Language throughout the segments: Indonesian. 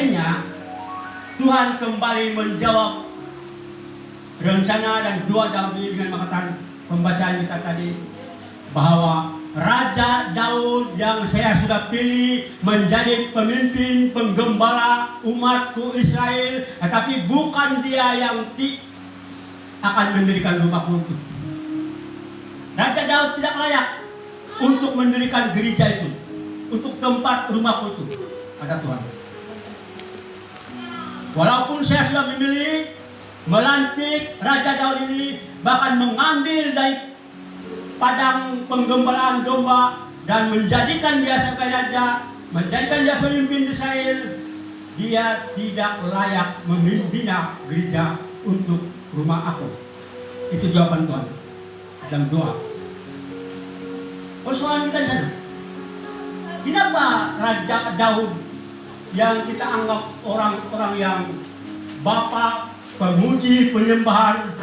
akhirnya Tuhan kembali menjawab rencana dan doa Daud dengan mengatakan pembacaan kita tadi, bahwa Raja Daud yang saya sudah pilih menjadi pemimpin penggembala umatku Israel, tetapi bukan dia yang akan mendirikan rumahku itu. Raja Daud tidak layak untuk mendirikan gereja itu, untuk tempat rumahku itu, kata Tuhan. Walaupun saya sudah memilih, melantik Raja Daud ini, bahkan mengambil dari padang penggembalaan domba dan menjadikan dia sebagai raja, menjadikan dia pemimpin Israel, dia tidak layak memimpin gereja untuk rumah aku. Itu jawaban Tuhan dalam doa. Persoalan kita di sana, kenapa Raja Daud yang kita anggap orang-orang yang bapak pemuji penyembahan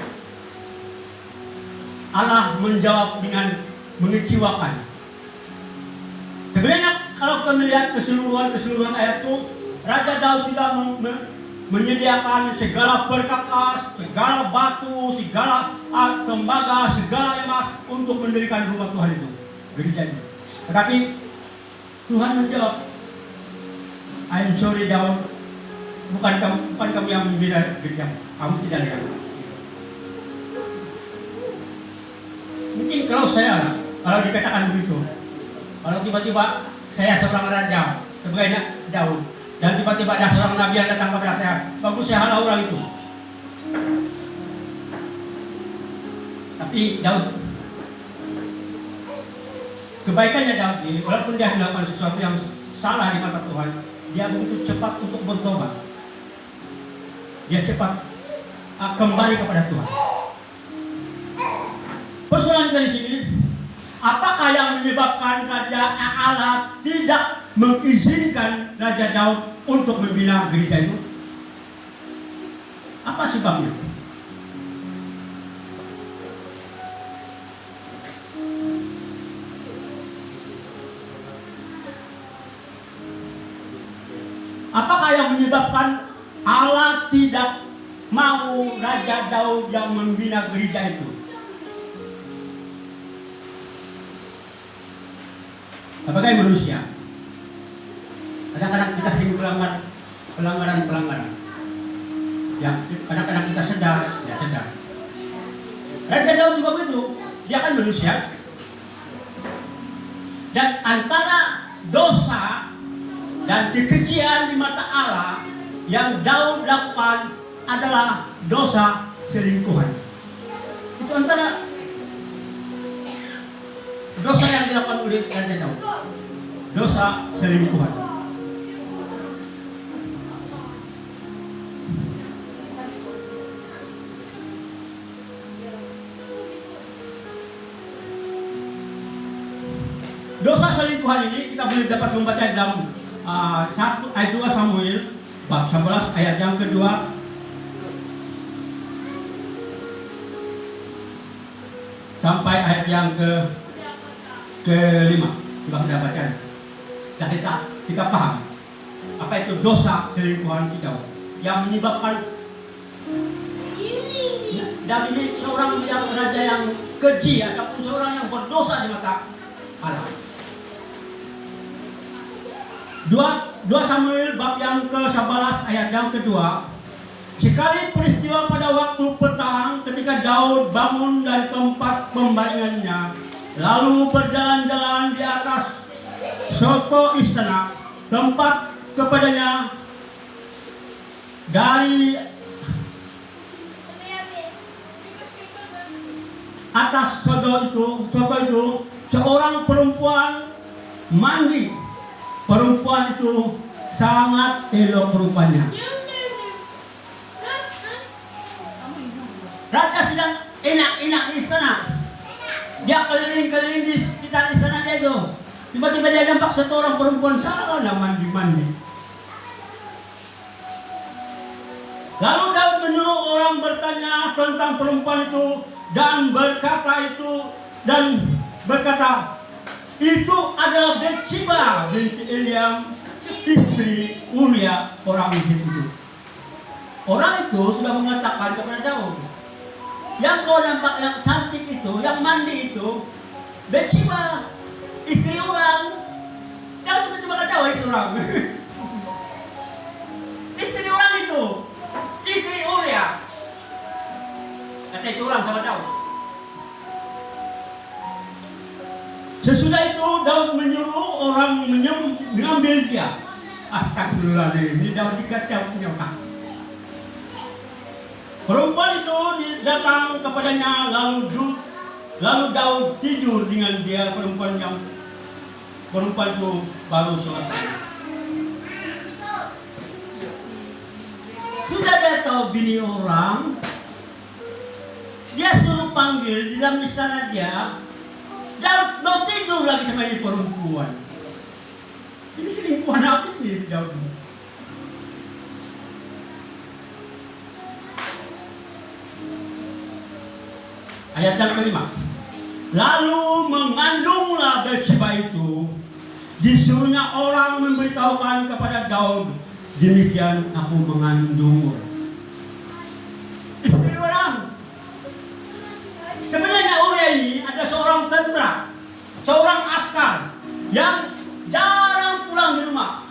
Allah menjawab dengan mengecewakan? Sebenarnya kalau kita melihat keseluruhan ayat itu, Raja Daud sudah menyediakan segala perkakas, segala batu, segala tembaga, segala emas untuk mendirikan rumah Tuhan itu, gereja itu. Tetapi Tuhan menjawab, I'm sorry Daud, bukan kamu yang membina gereja, kamu tidak lihat. Mungkin kalau dikatakan begitu, kalau tiba-tiba saya seorang raja sebagai Daud, dan tiba-tiba ada seorang nabi yang datang kepada saya, bagus saya halau orang itu. Tapi Daud, kebaikannya Daud ini, walaupun dia melakukan sesuatu yang salah di mata Tuhan, dia begitu cepat untuk bertobat. Dia cepat kembali kepada Tuhan. Persoalan dari sini, apakah yang menyebabkan Raja Allah tidak mengizinkan Raja Daud untuk membina gereja itu? Apa sebabnya? Apakah yang menyebabkan Allah tidak mau Raja Daud yang membina gereja itu? Sebagai manusia, kadang-kadang kita sering pelanggaran. Ya, kadang-kadang kita sadar, ya sadar. Raja Daud juga begitu, dia kan manusia. Dan antara dosa dan kekejian di mata Allah yang Daud lakukan adalah dosa selingkuhan. Itu antara dosa yang dilakukan oleh Raja Daud, dosa selingkuhan. Dosa selingkuhan ini kita boleh dapat membaca dalam 1 ayat 2 Samuel bab 11 ayat yang kedua sampai ayat yang kelima. Coba kita baca dan kita paham apa itu dosa selingkuhan kita yang menyebabkan dan ini seorang yang raja yang keji ataupun seorang yang berdosa di mata Allah. 2 Samuel bab yang ke-11 ayat yang kedua. Sekali peristiwa pada waktu petang ketika Daud bangun dari tempat pembaringannya, lalu berjalan-jalan di atas soto istana, tempat kepadanya dari atas soto itu seorang perempuan mandi. Perempuan itu sangat elok rupanya. Raja sedang enak-enak di istana. Dia keliling-keliling di sekitar istana dia itu. Tiba-tiba dia nampak satu orang perempuan sana mandi-mandi. Lalu Daud menyuruh orang bertanya tentang perempuan itu dan berkata, itu adalah Bathsheba binti Eliam istri Uria orang Hitit itu. Orang itu sudah mengatakan kepada Daud, yang kau nampak yang cantik itu, yang mandi itu, Bathsheba, istri orang. Jangan cuma-cuma kacau istri orang. Istri orang itu, istri Uria. Kata itu orang sama Daud. Sesudah itu Daud menyuruh orang mengambil dia. Astagfirullahaladzim, ini Daud dikacau punya otak. Perempuan itu datang kepadanya, lalu Daud tidur dengan dia. Perempuan itu baru selesai. Sudah dia tahu bini orang, dia suruh panggil di dalam istana dia. Daud mau tidur lagi sama ini perempuan. Ini selingkuhan apa sih Daud? Ayat yang kelima. Lalu mengandunglah Bathsheba itu. Disuruhnya orang memberitahukan kepada Daud, demikian aku mengandung istri orang. Sebenarnya Uria ini ada seorang tentara, seorang askar yang jarang pulang di rumah.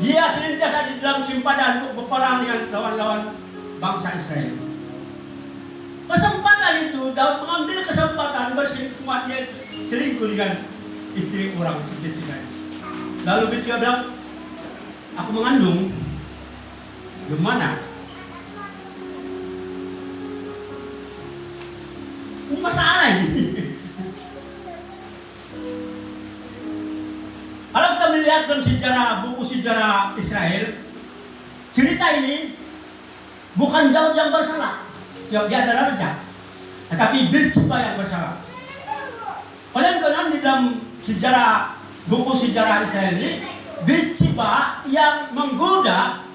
Dia senantiasa di dalam simpadan untuk berperang dengan lawan-lawan bangsa Israel. Kesempatan itu, Daud mengambil kesempatan berselingkuh, dia selingkuh dengan istri orang Bathsheba. Lalu Bathsheba bilang, aku mengandung. Gimana? Masalah ini. Kalau kita melihat dalam buku sejarah Israel, cerita ini bukan Daud yang bersalah. Dia adalah raja, tetapi Bathsheba yang bersalah. Kalian kenal di dalam buku sejarah Israel ini, Bathsheba yang menggoda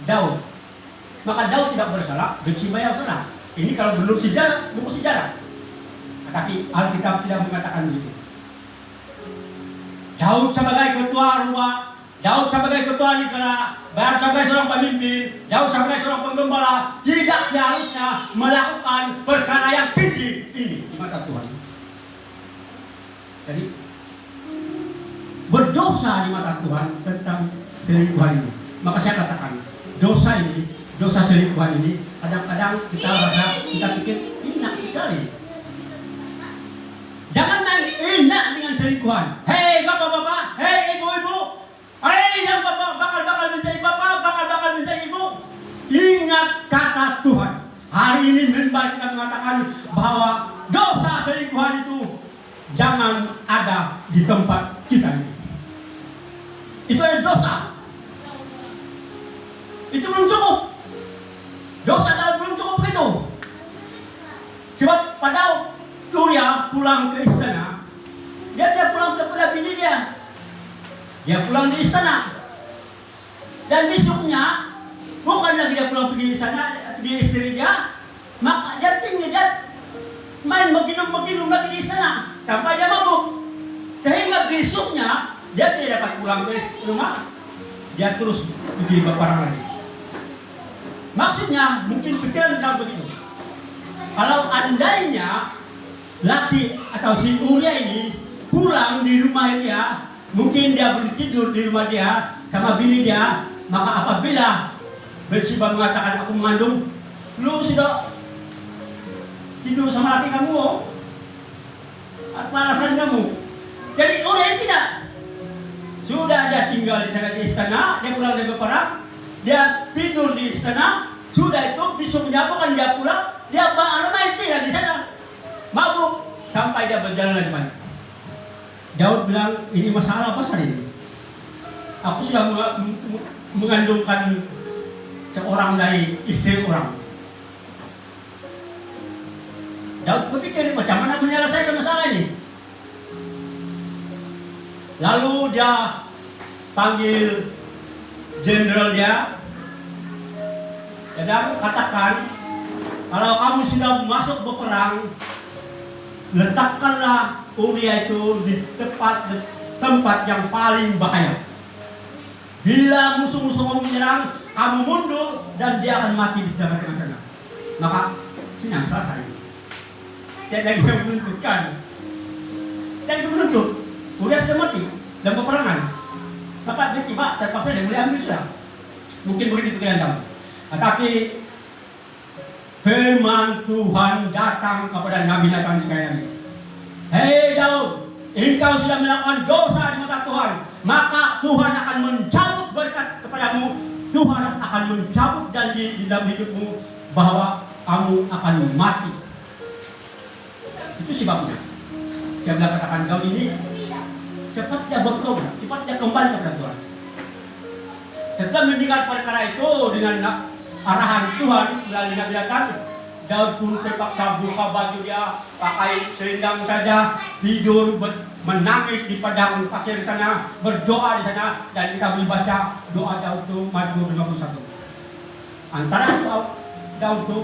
Daud. Maka Daud tidak bersalah, Bathsheba yang salah. Ini kalau belum buku sejarah. Tetapi Alkitab tidak mengatakan begitu. Daud sebagai ketua rumah, Daud sebagai ketua negara, Daud sebagai seorang pemimpin, Daud sebagai seorang penggembala, tidak seharusnya melakukan perkara yang keji ini di mata Tuhan. Jadi berdosa di mata Tuhan tentang selingkuhan ini. Maka saya katakan, dosa selingkuhan ini, kadang-kadang kita pikir enak sekali. Jangan main enak dengan selingkuhan. Hei bapak-bapak, hei ibu-ibu, hei yang bakal menjadi bapak, bakal menjadi ibu. Ingat kata Tuhan. Hari ini mimbar kita mengatakan bahwa dosa selingkuhan itu jangan ada di tempat kita ini. Itu adalah dosa. Itu belum cukup. Dosa Daud belum cukup begitu. Sebab pada Uria pulang ke istana, dia pulang kepada bini dia. Dia pulang di istana. Dan besoknya, bukan lagi dia pulang pergi di istana, di istri dia, maka dia main beginum lagi di istana sampai dia mabuk. Sehingga besoknya dia tidak dapat pulang ke rumah. Dia terus pergi berperang lagi. Maksudnya mungkin pikiran dalam begitu. Kalau andainya laki atau si Uria ini pulang di rumah dia, mungkin dia boleh tidur di rumah dia sama bini dia. Maka apabila Bathsheba mengatakan aku mengandung, lu sudah tidur sama laki kamu, apa alasan kamu? Jadi Uria tidak. Sudah dia tinggal di sana di istana, dia pulang dari berperang, dia tidur di istana. Sudah itu besoknya bukan dia pulang, dia main tinggal di sana, mabuk sampai dia berjalan lagi balik. Daud bilang, ini masalah besar ini. Aku sudah mengandungkan seorang dari istri orang. Daud berpikir macam mana menyelesaikan masalah ini. Lalu dia panggil jenderal dia. Dan katakan, kalau kamu sudah masuk berperang, letakkanlah Uria itu di tempat yang paling bahaya. Bila musuh-musuh kamu menyerang, kamu mundur dan dia akan mati di tengah-tengah. Maka senang selesai. Tidak lagi yang menuntutkan. Dan menuntut, udah sudah mati dalam peperangan. Maka dia tiba terpaksa dia mulai ambil sudah. Mungkin begitu pikiran kamu. Tetapi firman Tuhan datang kepada Nabi Nathan sekalian. Hei Daud, engkau sudah melakukan dosa di mata Tuhan, maka Tuhan akan mencabut berkat kepadamu. Tuhan akan mencabut janji di dalam hidupmu bahwa kamu akan mati. Itu sebabnya saya bilang katakan kau ini cepatnya bertobat, cepatnya kembali kepada Tuhan. Setelah mendengar perkara itu dengan arahan Tuhan melalui Nabi Nathan, Daud pun terpaksa buka baju dia, pakai selendang saja, tidur, menangis di padang pasir sana, berdoa di sana, dan kita boleh baca doa Daud itu Mazmur 51. Antara doa Daud itu,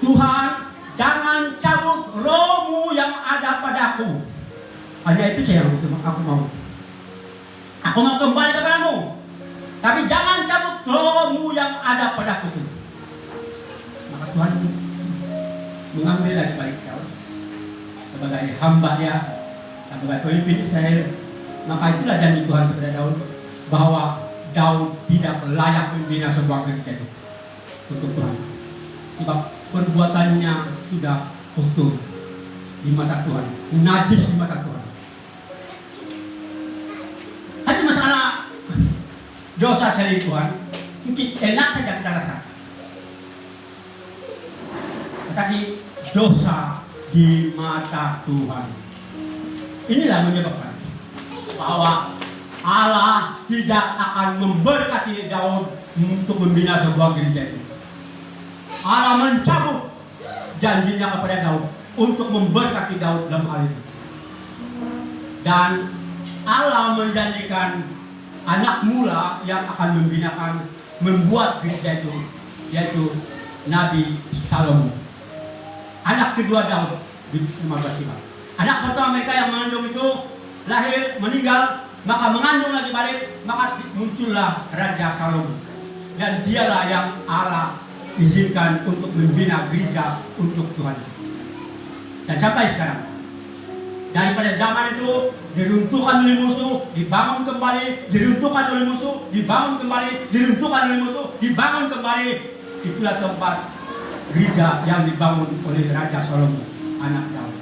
Tuhan jangan cabut rohmu yang ada padaku. Hanya itu saya aku mau. Aku mau kembali kepadamu. Tapi jangan cabut rohmu yang ada padaku. Maka Tuhan mengambil dari balik Daud sebagai hamba dia, sebagai pemimpin Israel. Maka itulah janji Tuhan kepada Daud bahwa Daud tidak layak membina sebuah gereja itu untuk Tuhan. Sebab perbuatannya sudah kotor di mata Tuhan, najis di mata Tuhan. Hanya masalah dosa selingkuhan mungkin enak saja kita rasa. Tetapi dosa di mata Tuhan inilah menyebabkan bahwa Allah tidak akan memberkati Daud untuk membina sebuah gereja itu. Allah mencabut janjinya kepada Daud untuk memberkati Daud dalam hal itu. Dan Allah menjanjikan anak mula yang akan membuat gereja itu, yaitu Nabi Salomo. Anak kedua Daud di 15 Silam. Anak pertama mereka yang mengandung itu lahir, meninggal, maka mengandung lagi balik, maka muncullah Raja Salomo. Dan dialah yang Allah izinkan untuk membina gereja untuk Tuhan. Dan sampai sekarang, daripada zaman itu diruntuhkan oleh musuh, dibangun kembali, diruntuhkan oleh musuh, dibangun kembali, diruntuhkan oleh musuh, dibangun kembali. Itulah tempat gereja yang dibangun oleh Raja Salomo, anak Daud,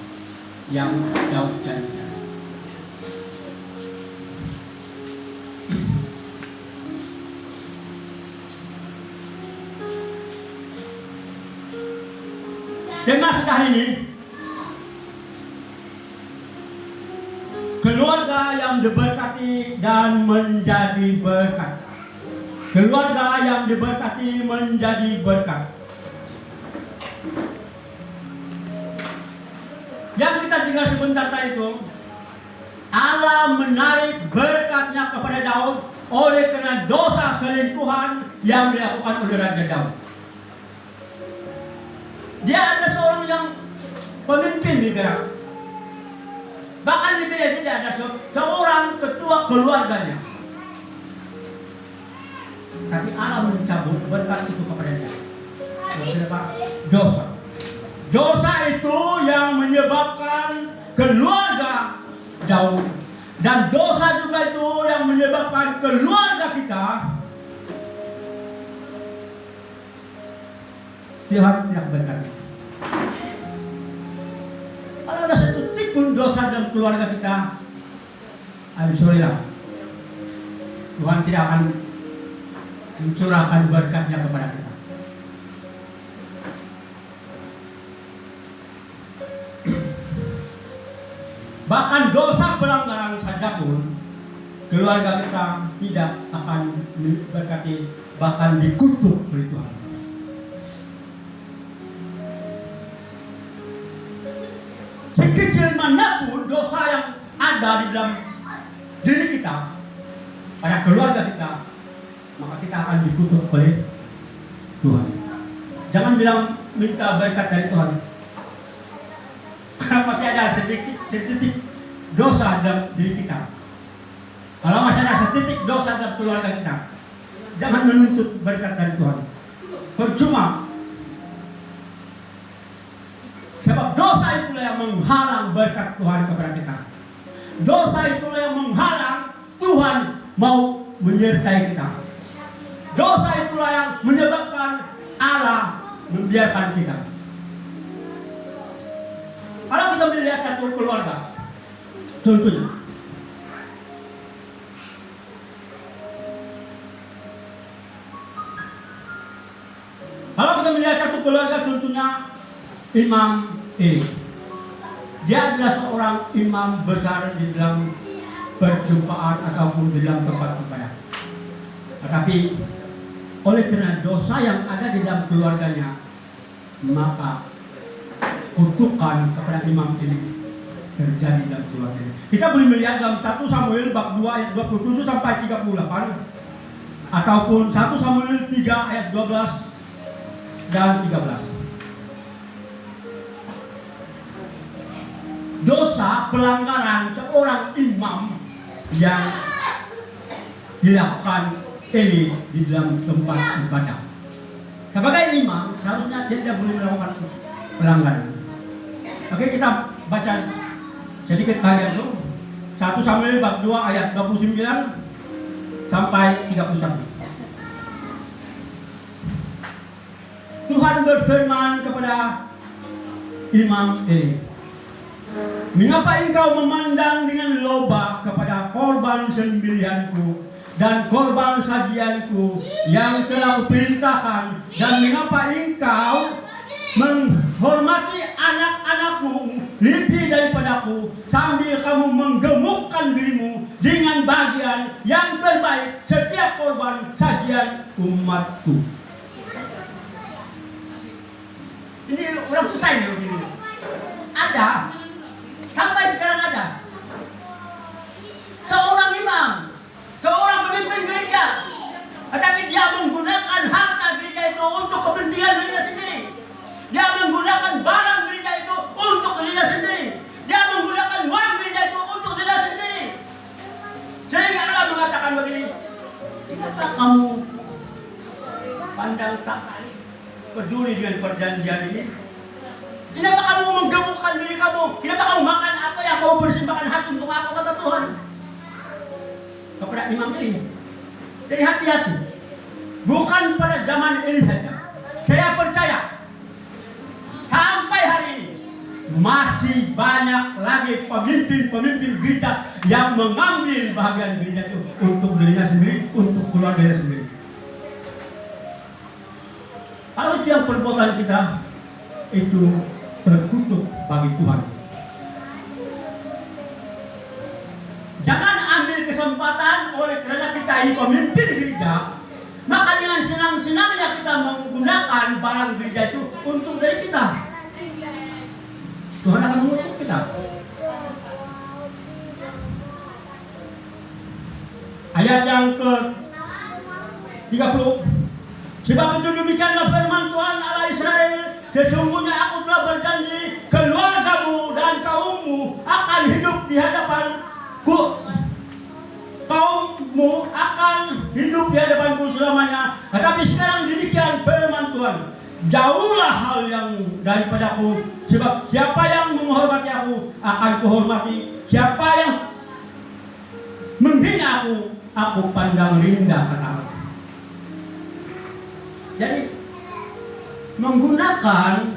yang Daud janjikan. Tema kita hari ini, keluarga yang diberkati dan menjadi berkat. Keluarga yang diberkati menjadi berkat. Yang kita dengar sebentar tadi itu, Allah menarik berkatnya kepada Daud oleh karena dosa selingkuhan yang dilakukan oleh Raja Daud. Dia ada seorang yang pemimpin di negara. Bahkan lebih dari tidak ada seorang ketua keluarganya. Tapi Allah mencabut berkat itu kepada dia. Kenapa? Dosa. Dosa itu yang menyebabkan keluarga Daud. Dan dosa juga itu yang menyebabkan keluarga kita Tuhan tidak berkati. Kalau ada satu titik pun dosa dalam keluarga kita, I'm sorry lah, Tuhan tidak akan mencurahkan berkatnya kepada kita. Bahkan dosa pelanggaran saja pun keluarga kita tidak akan diberkati, bahkan dikutuk oleh Tuhan. Sekecil manapun dosa yang ada di dalam diri kita, pada keluarga kita, maka kita akan dikutuk oleh Tuhan. Jangan bilang minta berkat dari Tuhan, karena masih ada sedikit dosa dalam diri kita. Kalau masih ada setitik dosa dalam keluarga kita, jangan menuntut berkat dari Tuhan. Percuma. Sebab dosa itulah yang menghalang berkat Tuhan kepada kita. Dosa itulah yang menghalang Tuhan mau menyertai kita. Dosa itulah yang menyebabkan Allah membiarkan kita. Kalau kita melihat satu keluarga, contohnya, kalau kita melihat satu keluarga, contohnya Imam Eli. Dia adalah seorang imam besar di dalam perjumpaan ataupun di dalam tempat ibadah. Tetapi oleh karena dosa yang ada di dalam keluarganya, maka kutukan kepada imam ini terjadi dalam keluarganya. Kita boleh melihat dalam 1 Samuel bab 2 ayat 27 sampai 38, ataupun 1 Samuel 3 ayat 12 dan 13. Dosa pelanggaran seorang imam yang dilakukan Eli di dalam tempat ibadah. Sebagai imam, seharusnya dia tidak boleh melakukan pelanggaran. Oke, kita baca sedikit bagian itu. 1 Samuel bab 2 ayat 29 sampai 31. Tuhan berfirman kepada Imam Eli, "Mengapa engkau memandang dengan loba kepada korban sembelihanku dan korban sajianku yang telah kuperintahkan, dan mengapa engkau menghormati anak-anakmu lebih daripadaku, sambil kamu menggemukkan dirimu dengan bagian yang terbaik setiap korban sajian umatku?" Ini orang susah ini begini. Ada, sampai sekarang ada seorang imam, seorang pemimpin gereja, tetapi dia menggunakan harta gereja itu untuk kepentingan dirinya sendiri. Dia menggunakan barang gereja itu untuk dirinya sendiri. Dia menggunakan uang gereja itu untuk dirinya sendiri. Sehingga Allah mengatakan begini, "Kenapa kamu pandang tak peduli dengan perjanjian ini? Kenapa kamu menggemukkan diri kamu? Kenapa kamu makan apa yang kamu persembahkan hati untuk aku?" kata Tuhan kepada imam ini. Jadi hati-hati. Bukan pada zaman ini saja. Saya percaya sampai hari ini masih banyak lagi pemimpin-pemimpin gereja yang mengambil bahagian gereja itu untuk dirinya sendiri, untuk keluarganya sendiri. Kalau itu yang perbuatan kita itu terkutuk bagi Tuhan. Jangan ambil kesempatan oleh karena kita ini pemimpin gereja, maka dengan senang-senangnya kita menggunakan barang gereja itu untuk diri kita. Tuhan akan mengutuk kita. Ayat yang ke-30. "Sebab itu demikianlah firman Tuhan Allah Israel, sesungguhnya aku telah berjanji, keluargamu dan kaummu akan hidup di hadapanku. Kaummu akan hidup di hadapanku selamanya. Tetapi sekarang demikian firman Tuhan, jauhlah hal yang daripadaku, sebab siapa yang menghormati aku akan kuhormati, siapa yang menghina aku pandang rendah," kata Allah. Jadi menggunakan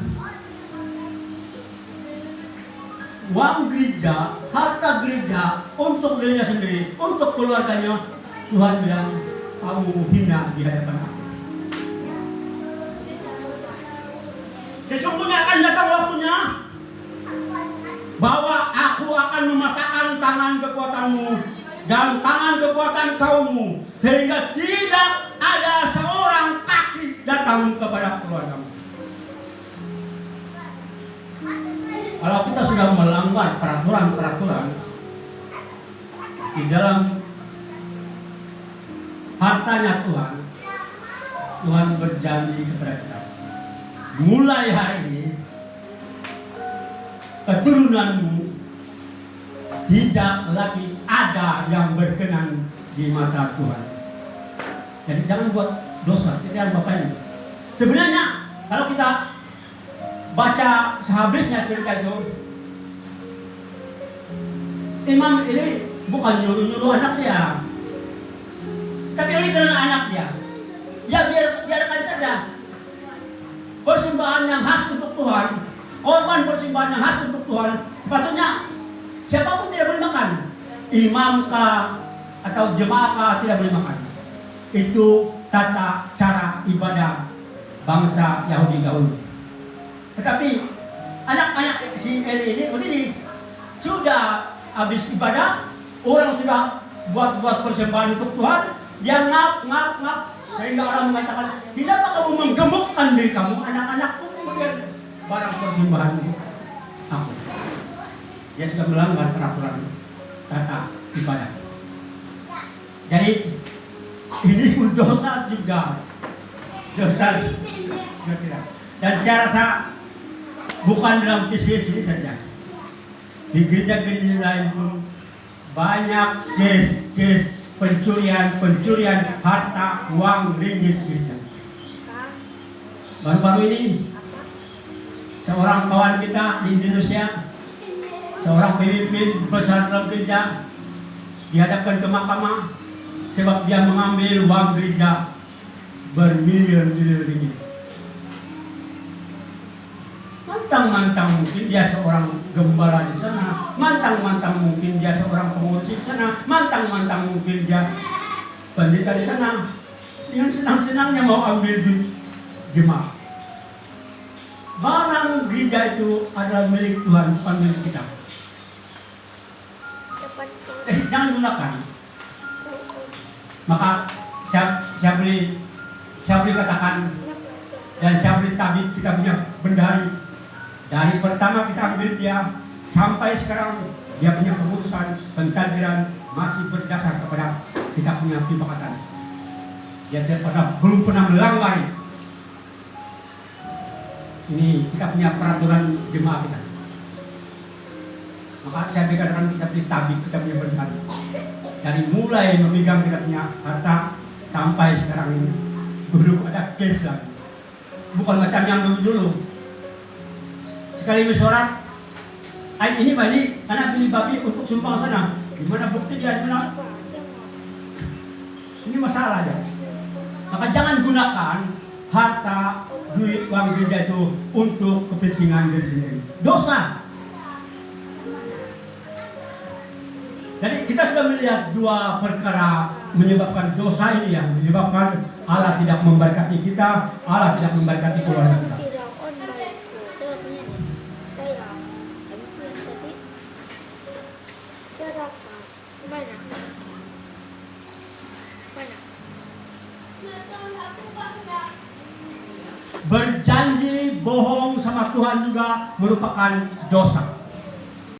uang gereja, harta gereja untuk dirinya sendiri, untuk keluarganya, Tuhan bilang, "Kamu hina di hadapan aku." Sesungguhnya akan datang waktunya bahwa aku akan mematahkan tangan kekuatanmu dan tangan kekuatan kaummu, sehingga tidak ada seorang kaki datang kepada keluargamu. Kalau kita sudah melanggar peraturan-peraturan di dalam hartanya Tuhan, Tuhan berjanji kepada kita, mulai hari ini keturunanmu tidak lagi ada yang berkenan di mata Tuhan. Jadi jangan buat dosa, setiap Bapak ini. Sebenarnya kalau kita baca sehabisnya cerita itu, imam ini bukan nyuruh-nyuruh anak dia, tapi oleh karena anak dia, ya biarkan saja. Persembahan yang khas untuk Tuhan, korban persembahan yang khas untuk Tuhan, sepatutnya siapapun tidak boleh makan. Imam kah atau jemaah kah tidak boleh makan. Itu tata cara ibadah bangsa Yahudi dahulu. Tetapi anak-anak si Eli ini begini, sudah habis ibadah, orang sudah buat persembahan untuk Tuhan, dia ngap, sehingga orang mengatakan, tidaklah kamu menggemukkan diri kamu, anak-anakku kemudian barang persembahan untuk aku. Dia sudah melanggar peraturan tata ibadah. Jadi ini pun dosa juga, dosa. Dan saya rasa bukan dalam kes ini saja. Di gereja-gereja lain pun banyak kes pencurian harta uang ringgit gereja. Baru-baru ini seorang kawan kita di Indonesia, seorang pemimpin besar dalam gereja, dihadapkan ke mahkamah sebab dia mengambil uang gereja bermilion-milion ringgit. Mantang-mantang mungkin dia seorang gembala di sana, mantang-mantang mungkin dia seorang pengurus di sana, mantang-mantang mungkin dia pendeta di sana. Dengan senang-senangnya mau ambil duit jemaah. Barang gereja itu adalah milik Tuhan, bukan milik kita. Jangan gunakan. Maka saya beri katakan dan saya beri tabik kita punya bendahari. Dari pertama kita ambil dia sampai sekarang dia punya keputusan pentadbiran masih berdasar kepada kita punya pembakatan. Dia belum pernah melanggar. Ini kita punya peraturan jemaah kita. Maka saya katakan kita beri tabik kita punya bendahari. Dari mulai memegang kita punya harta sampai sekarang ini belum ada case lagi. Bukan macam yang dulu. Sekali mesyuarat, ini anak beli babi untuk sumpah sana. Gimana bukti dia? Dimana? Ini masalah ya. Maka jangan gunakan harta, duit, uang gereja itu untuk kepentingan diri sendiri. Dosa. Jadi kita sudah melihat dua perkara menyebabkan dosa ini yang menyebabkan Allah tidak memberkati kita, Allah tidak memberkati keluarga kita. Berjanji bohong sama Tuhan juga merupakan dosa.